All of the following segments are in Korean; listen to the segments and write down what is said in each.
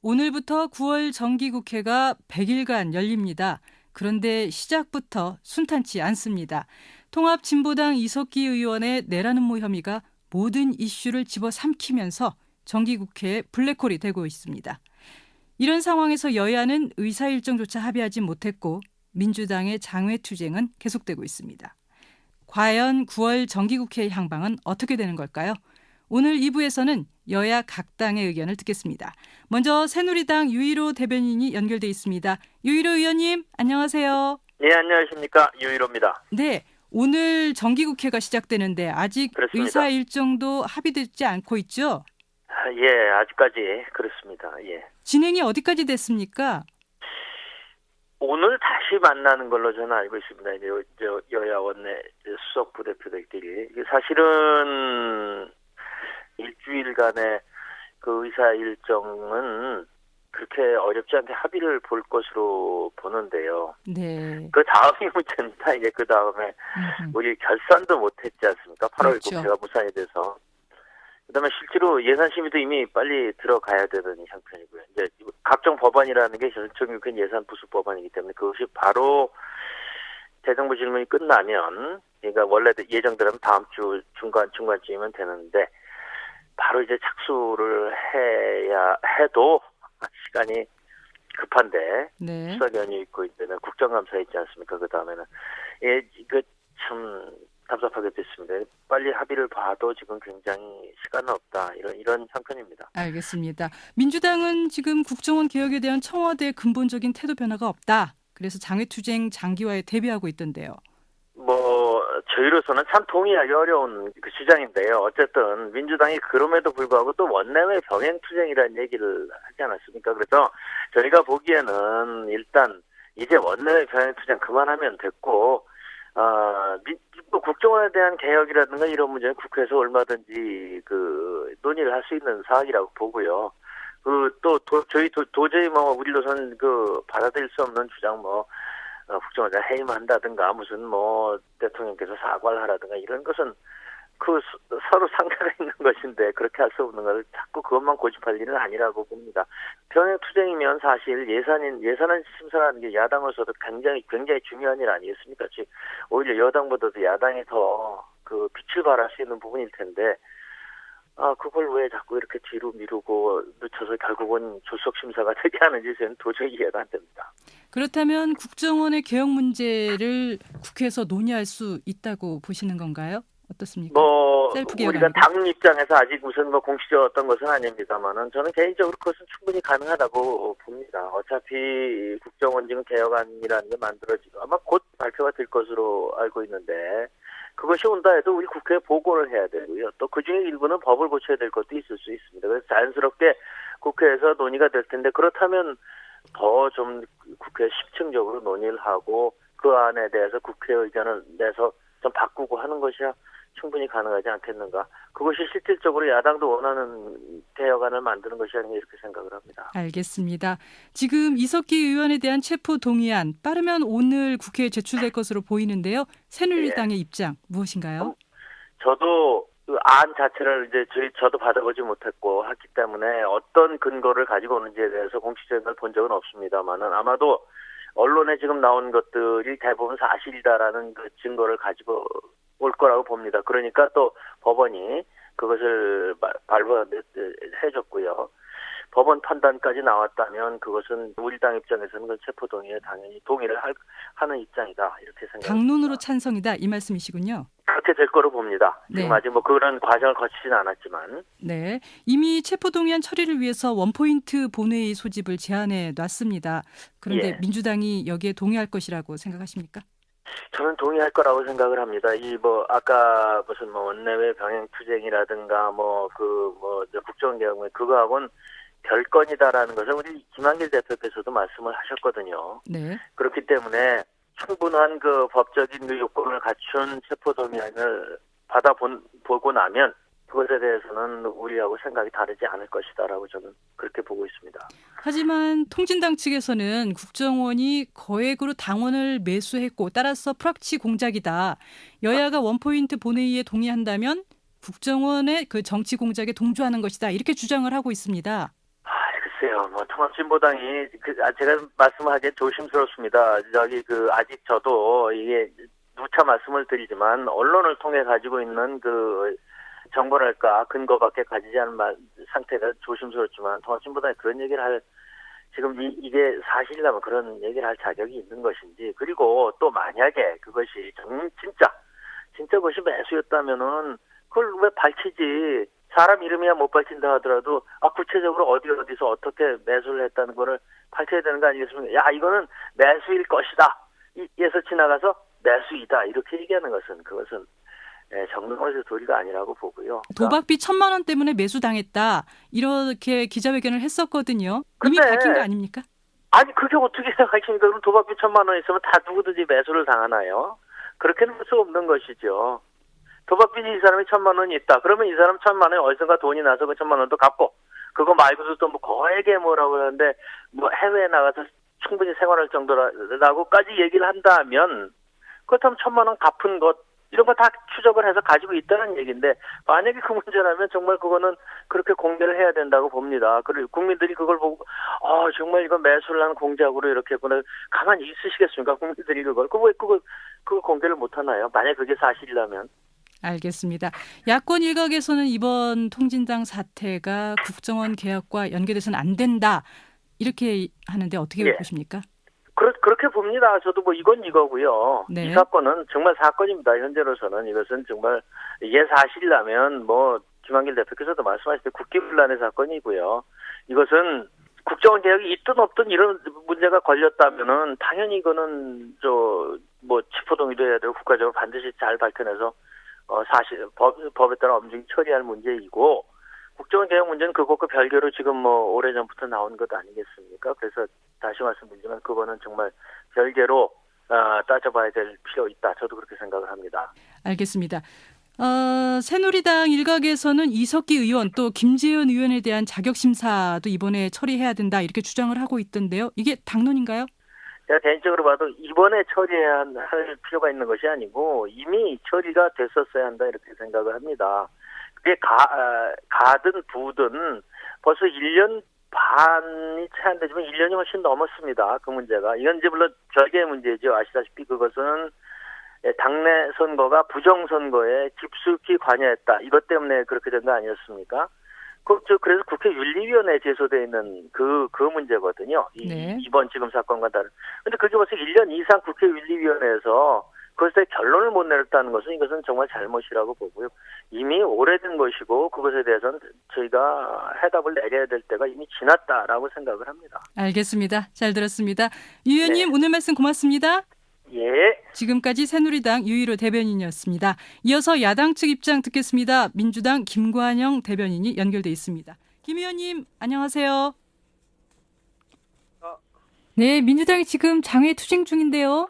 오늘부터 9월 정기국회가 100일간 열립니다. 그런데 시작부터 순탄치 않습니다. 통합진보당 이석기 의원의 내라는 혐의가 모든 이슈를 집어삼키면서 정기국회에 블랙홀이 되고 있습니다. 이런 상황에서 여야는 의사일정조차 합의하지 못했고 민주당의 장외투쟁은 계속되고 있습니다. 과연 9월 정기국회의 향방은 어떻게 되는 걸까요? 오늘 2부에서는 여야 각 당의 의견을 듣겠습니다. 먼저 새누리당 유일호 대변인이 연결돼 있습니다. 유일호 의원님, 안녕하세요. 네, 안녕하십니까. 유일호입니다. 네, 오늘 정기국회가 시작되는데 아직 그렇습니다. 의사 일정도 합의되지 않고 있죠? 예, 아직까지 그렇습니다. 예. 진행이 어디까지 됐습니까? 오늘 다시 만나는 걸로 저는 알고 있습니다. 이제 여야 원내 수석 부대표들끼리. 사실은 일주일간의 그 의사 일정은 그렇게 어렵지 않게 합의를 볼 것으로 보는데요. 네. 그 다음이 문제입니다. 이제 그 다음에 우리 결산도 못했지 않습니까? 8월 그렇죠. 국회가 무산이 돼서. 그다음에 실제로 예산 심의도 이미 빨리 들어가야 되는 형편이고요. 이제 각종 법안이라는 게 정기국회 예산 부수 법안이기 때문에 그것이 바로 대정부 질문이 끝나면, 그러니까 원래 예정대로는 다음 주 중간쯤이면 되는데 바로 이제 착수를 해야 해도 시간이 급한데, 네. 수사 연휴 있고 이제는 국정감사 있지 않습니까? 그 다음에는 이거 참 답답하게 됐습니다. 빨리 합의를 봐도 지금 굉장히 시간은 없다. 이런 형편입니다. 알겠습니다. 민주당은 지금 국정원 개혁에 대한 청와대의 근본적인 태도 변화가 없다. 그래서 장외투쟁 장기화에 대비하고 있던데요. 저희로서는 참 동의하기 어려운 그 주장인데요. 어쨌든 민주당이 그럼에도 불구하고 또 원내외 병행투쟁이라는 얘기를 하지 않았습니까? 그래서 저희가 보기에는 일단 이제 원내외 병행투쟁 그만하면 됐고, 국정원에 대한 개혁이라든가 이런 문제는 국회에서 얼마든지 논의를 할 수 있는 사항이라고 보고요. 도저히 우리로서는 받아들일 수 없는 주장 국정원장 해임한다든가 무슨 대통령께서 사과를 하라든가 이런 것은 서로 상가가 있는 것인데 그렇게 할 수 없는 걸 자꾸 그것만 고집할 일은 아니라고 봅니다. 병행투쟁이면 사실 예산안 심사라는 게 야당으로서도 굉장히 중요한 일 아니겠습니까? 오히려 여당보다도 야당이 더 빛을 발할 수 있는 부분일 텐데, 그걸 왜 자꾸 이렇게 뒤로 미루고 늦춰서 결국은 졸속 심사가 되게 하는지 저는 도저히 이해가 안 됩니다. 그렇다면 국정원의 개혁 문제를 국회에서 논의할 수 있다고 보시는 건가요? 어떻습니까? 셀프 개혁 우리가 아니고. 당 입장에서 아직 무슨 공식적 어떤 것은 아닙니다만은 저는 개인적으로 그것은 충분히 가능하다고 봅니다. 어차피 국정원 지금 개혁안이라는 게 만들어지고 아마 곧 발표가 될 것으로 알고 있는데, 그것이 온다 해도 우리 국회에 보고를 해야 되고요. 또 그중에 일부는 법을 고쳐야 될 것도 있을 수 있습니다. 그래서 자연스럽게 국회에서 논의가 될 텐데, 그렇다면 더 좀 국회 심층적으로 논의를 하고 그 안에 대해서 국회 의견을 내서 좀 바꾸고 하는 것이야 충분히 가능하지 않겠는가. 그것이 실질적으로 야당도 원하는 개혁안을 만드는 것이 아닌가 이렇게 생각을 합니다. 알겠습니다. 지금 이석기 의원에 대한 체포 동의안 빠르면 오늘 국회에 제출될 것으로 보이는데요. 새누리당의 입장 무엇인가요? 저도 그 안 자체를 저도 받아보지 못했고 했기 때문에 어떤 근거를 가지고 오는지에 대해서 공식적인 걸 본 적은 없습니다만은 아마도 언론에 지금 나온 것들이 대부분 사실이다라는 그 증거를 가지고 올 거라고 봅니다. 그러니까 또 법원이 그것을 발부해줬고요. 법원 판단까지 나왔다면 그것은 우리 당 입장에서는 그 체포동의에 당연히 동의를 하는 입장이다 이렇게 생각합니다. 당론으로 찬성이다 이 말씀이시군요. 그렇게 될 거로 봅니다. 지금 네. 아직 그런 과정을 거치진 않았지만. 네, 이미 체포동의안 처리를 위해서 원포인트 본회의 소집을 제안해 놨습니다. 그런데 예. 민주당이 여기에 동의할 것이라고 생각하십니까? 저는 동의할 거라고 생각을 합니다. 아까 무슨 원내외 병행투쟁이라든가 국정개혁 그거하고는 별건이다라는 것을 우리 김한길 대표께서도 말씀을 하셨거든요. 네. 그렇기 때문에 충분한 법적인 요건을 갖춘 체포동의안을 받아보고 나면 그것에 대해서는 우리하고 생각이 다르지 않을 것이다라고 저는 그렇게 보고 있습니다. 하지만 통진당 측에서는 국정원이 거액으로 당원을 매수했고 따라서 프락치 공작이다. 여야가 원포인트 본회의에 동의한다면 국정원의 그 정치 공작에 동조하는 것이다. 이렇게 주장을 하고 있습니다. 글쎄요, 뭐 통합진보당이 제가 말씀하기에 조심스럽습니다. 아직 저도 이게 누차 말씀을 드리지만 언론을 통해 가지고 있는 정보랄까 근거밖에 가지지 않은 상태가 조심스럽지만 통합진보당이 그런 얘기를 할 지금 이게 사실이라면 그런 얘기를 할 자격이 있는 것인지, 그리고 또 만약에 그것이 진짜 그것이 매수였다면은 그걸 왜 밝히지? 사람 이름이야 못 밝힌다 하더라도 구체적으로 어디서 어떻게 매수를 했다는 거를 밝혀야 되는 거 아니겠습니까? 야, 이거는 매수일 것이다. 에서 지나가서 매수이다. 이렇게 얘기하는 것은 그것은 정당으로서 도리가 아니라고 보고요. 도박비 1,000만 원 때문에 매수당했다. 이렇게 기자회견을 했었거든요. 이미 근데 밝힌 거 아닙니까? 아니, 그게 어떻게 생각하십니까? 그럼 도박비 1,000만 원 있으면 다 누구든지 매수를 당하나요? 그렇게는 할 수 없는 것이죠. 도박빚이 이 사람이 1,000만 원이 있다. 그러면 이 사람 1,000만 원이 어디선가 돈이 나서 그 1,000만 원도 갚고, 그거 말고도 또 뭐 거액의 뭐라고 하는데 뭐 해외에 나가서 충분히 생활할 정도라고까지 얘기를 한다면, 그렇다면 1,000만 원 갚은 것 이런 거 다 추적을 해서 가지고 있다는 얘기인데, 만약에 그 문제라면 정말 그거는 그렇게 공개를 해야 된다고 봅니다. 그리고 국민들이 그걸 보고 정말 이거 매수를 한 공작으로 이렇게 했구나, 가만히 있으시겠습니까? 국민들이 그거 공개를 못 하나요? 만약 그게 사실이라면. 알겠습니다. 야권 일각에서는 이번 통진당 사태가 국정원 개혁과 연계돼서는 안 된다. 이렇게 하는데 어떻게 보십니까? 그렇게 봅니다. 저도 뭐 이건 이거고요. 네. 이 사건은 정말 사건입니다. 현재로서는 이것은 정말 이게 사실이라면 뭐 김한길 대표께서도 말씀하셨듯이 국기문란의 사건이고요. 이것은 국정원 개혁이 있든 없든 이런 문제가 걸렸다면은 당연히 이거는 뭐 체포동의도 해야 되고 국가적으로 반드시 잘 밝혀내서 사실 법에 따라 엄중히 처리할 문제이고, 국정원 개혁 문제는 그것과 별개로 지금 뭐 오래전부터 나온 것 아니겠습니까? 그래서 다시 말씀드리지만 그거는 정말 별개로 따져봐야 될 필요 있다. 저도 그렇게 생각을 합니다. 알겠습니다. 새누리당 일각에서는 이석기 의원 또 김재현 의원에 대한 자격심사도 이번에 처리해야 된다 이렇게 주장을 하고 있던데요. 이게 당론인가요? 제가 개인적으로 봐도 이번에 처리해야 할 필요가 있는 것이 아니고 이미 처리가 됐었어야 한다 이렇게 생각을 합니다. 그게 가든 부든 벌써 1년 반이 채 안 되지만 1년이 훨씬 넘었습니다. 그 문제가. 이건 이제 물론 별개의 문제죠. 아시다시피 그것은 당내 선거가 부정선거에 깊숙이 관여했다. 이것 때문에 그렇게 된 거 아니었습니까? 그래서 국회 윤리위원회에 제소되어 있는 그 문제거든요. 네. 이번 지금 사건과 다른. 근데 그게 벌써 1년 이상 국회 윤리위원회에서 그것에 결론을 못 내렸다는 것은 이것은 정말 잘못이라고 보고요. 이미 오래된 것이고 그것에 대해서는 저희가 해답을 내려야 될 때가 이미 지났다라고 생각을 합니다. 알겠습니다. 잘 들었습니다. 유 의원님, 오늘 말씀 고맙습니다. 예. 지금까지 새누리당 유일호 대변인이었습니다. 이어서 야당 측 입장 듣겠습니다. 민주당 김관영 대변인이 연결돼 있습니다. 김 의원님, 안녕하세요. 네, 민주당이 지금 장외 투쟁 중인데요.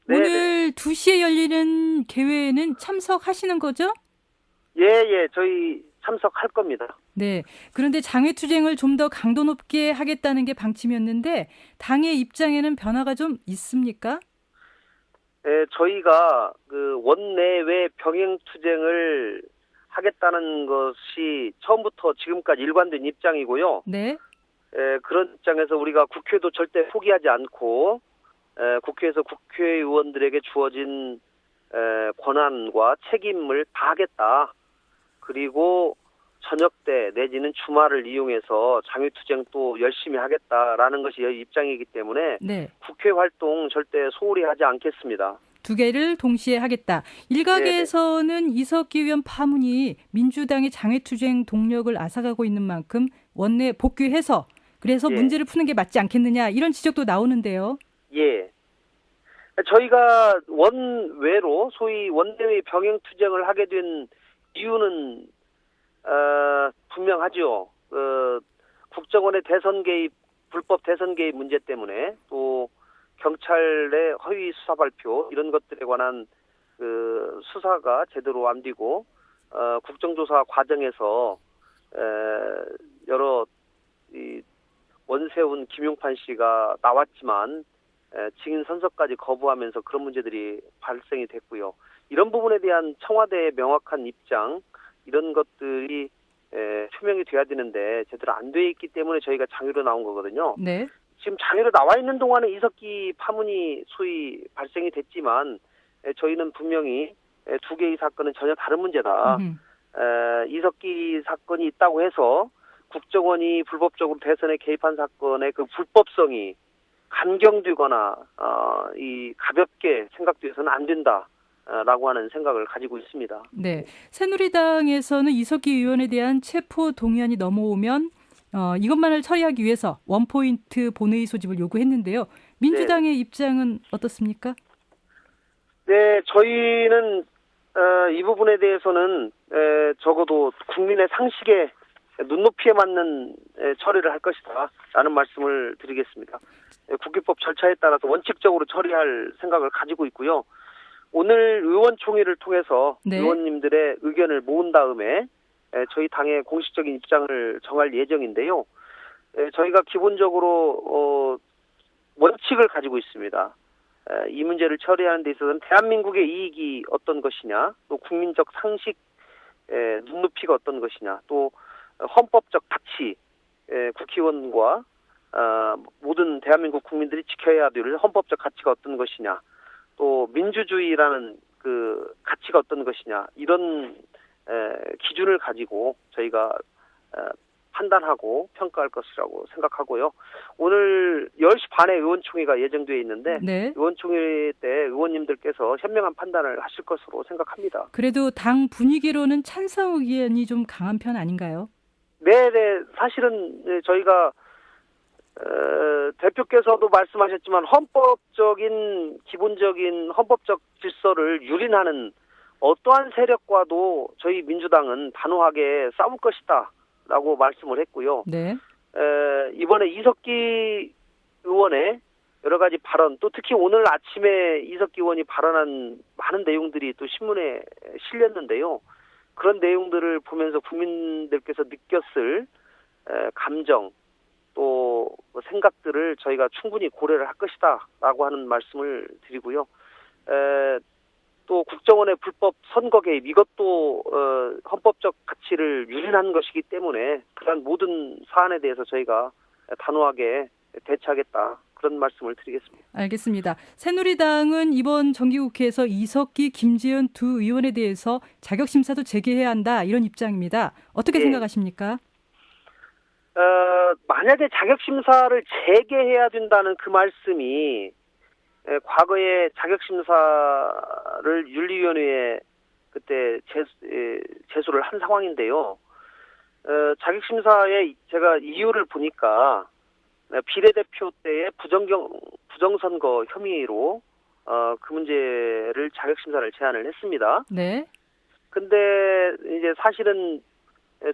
네네. 오늘 2시에 열리는 개회에는 참석하시는 거죠? 예, 저희 참석할 겁니다. 네. 그런데 장외 투쟁을 좀 더 강도 높게 하겠다는 게 방침이었는데 당의 입장에는 변화가 좀 있습니까? 네, 저희가 그 원내외 병행 투쟁을 하겠다는 것이 처음부터 지금까지 일관된 입장이고요. 네. 그런 입장에서 우리가 국회도 절대 포기하지 않고 국회에서 국회의원들에게 주어진 권한과 책임을 다하겠다. 그리고 저녁 때 내지는 주말을 이용해서 장외투쟁 또 열심히 하겠다라는 것이 입장이기 때문에 네. 국회 활동 절대 소홀히 하지 않겠습니다. 두 개를 동시에 하겠다. 일각에서는 이석기 의원 파문이 민주당의 장외투쟁 동력을 앗아가고 있는 만큼 원내 복귀해서 그래서 문제를 푸는 게 맞지 않겠느냐 이런 지적도 나오는데요. 예. 저희가 원외로 소위 원내외 병행투쟁을 하게 된 이유는 분명하죠. 국정원의 대선 개입, 불법 대선 개입 문제 때문에 또 경찰의 허위 수사 발표 이런 것들에 관한 수사가 제대로 안 되고 국정조사 과정에서 여러 원세훈, 김용판 씨가 나왔지만 증인 선서까지 거부하면서 그런 문제들이 발생이 됐고요. 이런 부분에 대한 청와대의 명확한 입장 이런 것들이 표명이 돼야 되는데 제대로 안 돼 있기 때문에 저희가 장유로 나온 거거든요. 네. 지금 장유로 나와 있는 동안에 이석기 파문이 소위 발생이 됐지만 저희는 분명히 두 개의 사건은 전혀 다른 문제다. 이석기 사건이 있다고 해서 국정원이 불법적으로 대선에 개입한 사건의 그 불법성이 간경되거나 이 가볍게 생각돼서는 안 된다라고 하는 생각을 가지고 있습니다. 네. 새누리당에서는 이석기 의원에 대한 체포 동의안이 넘어오면 이것만을 처리하기 위해서 원포인트 본회의 소집을 요구했는데요. 민주당의 입장은 어떻습니까? 네, 저희는 이 부분에 대해서는 적어도 국민의 상식에 눈높이에 맞는 처리를 할 것이다 라는 말씀을 드리겠습니다. 국회법 절차에 따라서 원칙적으로 처리할 생각을 가지고 있고요. 오늘 의원총회를 통해서 네. 의원님들의 의견을 모은 다음에 저희 당의 공식적인 입장을 정할 예정인데요. 저희가 기본적으로 원칙을 가지고 있습니다. 이 문제를 처리하는 데 있어서는 대한민국의 이익이 어떤 것이냐, 또 국민적 상식 눈높이가 어떤 것이냐, 또 헌법적 가치, 국회의원과 모든 대한민국 국민들이 지켜야 될 헌법적 가치가 어떤 것이냐, 또 민주주의라는 그 가치가 어떤 것이냐, 이런 기준을 가지고 저희가 판단하고 평가할 것이라고 생각하고요. 오늘 10시 반에 의원총회가 예정되어 있는데 네. 의원총회 때 의원님들께서 현명한 판단을 하실 것으로 생각합니다. 그래도 당 분위기로는 찬성 의견이 좀 강한 편 아닌가요? 네, 사실은 저희가 대표께서도 말씀하셨지만 헌법적인 기본적인 헌법적 질서를 유린하는 어떠한 세력과도 저희 민주당은 단호하게 싸울 것이다 라고 말씀을 했고요. 네. 이번에 이석기 의원의 여러 가지 발언, 또 특히 오늘 아침에 이석기 의원이 발언한 많은 내용들이 또 신문에 실렸는데요. 그런 내용들을 보면서 국민들께서 느꼈을 감정, 또 생각들을 저희가 충분히 고려를 할 것이다라고 하는 말씀을 드리고요. 또 국정원의 불법 선거 개입, 이것도 헌법적 가치를 유린한 것이기 때문에 그런 모든 사안에 대해서 저희가 단호하게 대처하겠다, 그런 말씀을 드리겠습니다. 알겠습니다. 새누리당은 이번 정기국회에서 이석기, 김재현 두 의원에 대해서 자격심사도 재개해야 한다, 이런 입장입니다. 어떻게 생각하십니까? 만약에 자격심사를 재개해야 된다는 그 말씀이 과거에 자격심사를 윤리위원회에 그때 제소를 한 상황인데요. 자격심사에 제가 이유를 보니까 비례대표 때의 부정선거 혐의로 그 문제를 자격심사를 제안을 했습니다. 네. 근데 이제 사실은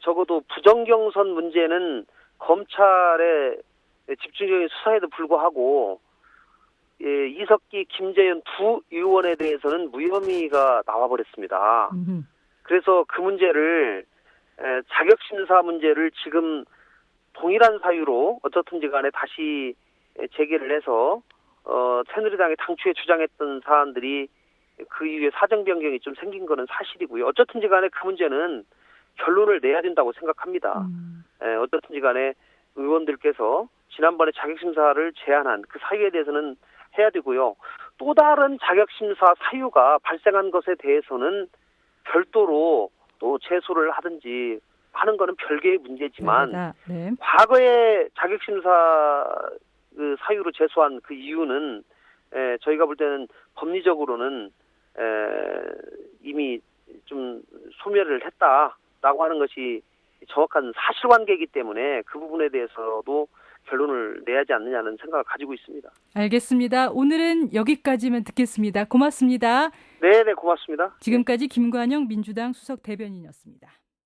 적어도 부정경선 문제는 검찰의 집중적인 수사에도 불구하고 이석기, 김재현 두 의원에 대해서는 무혐의가 나와버렸습니다. 그래서 그 문제를 자격심사 문제를 지금 동일한 사유로 어떻든지 간에 다시 재개를 해서 새누리당이 당초에 주장했던 사안들이 그 이후에 사정 변경이 좀 생긴 거는 사실이고요. 어쨌든지 간에 그 문제는 결론을 내야 된다고 생각합니다. 어쨌든지 간에 의원들께서 지난번에 자격심사를 제안한 그 사유에 대해서는 해야 되고요. 또 다른 자격심사 사유가 발생한 것에 대해서는 별도로 또 제소를 하든지 하는 거는 별개의 문제지만 네. 과거에 자격심사 그 사유로 제소한 그 이유는 저희가 볼 때는 법리적으로는 이미 좀 소멸을 했다라고 하는 것이 정확한 사실관계이기 때문에 그 부분에 대해서도 결론을 내야 하지 않느냐는 생각을 가지고 있습니다. 알겠습니다. 오늘은 여기까지만 듣겠습니다. 고맙습니다. 네, 고맙습니다. 지금까지 김관영 민주당 수석 대변인이었습니다.